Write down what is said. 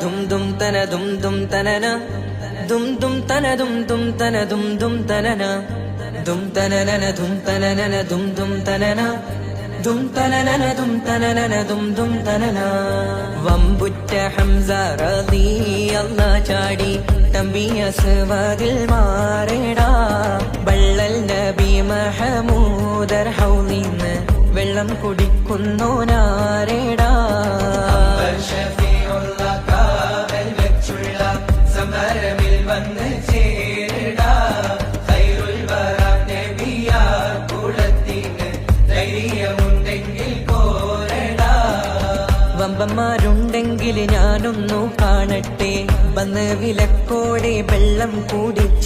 ദും ദും തന ദും ദും തനന ദും ദും തന ദും ദും തന ദും ദും തനന ദും തനനന ദും തനനന ദും ദും തനന ദും തനനന ദും തനനന ദും ദും തനന. വമ്പുറ്റ ഹംസ റളിയല്ലാഹു ചാടി തമ്പിയ സ്വാദിൽ മാറേടാ. ബള്ളൽ നബി മഹമൂദർ ഹൗലിന്ന് വെള്ളം കുടിക്കുന്നോനാരേടാ. സമരമിൽ വന്ന് ചേരടാ. ഖൈറുൽ വറ നബിയാ കുളത്തിന് ധൈര്യമുണ്ടെങ്കിൽ കോരടാ. വമ്പന്മാരുണ്ടെങ്കിൽ ഞാനൊന്നു കാണട്ടെ. വന്ന് വിലക്കോടെ വെള്ളം കുടിച്ച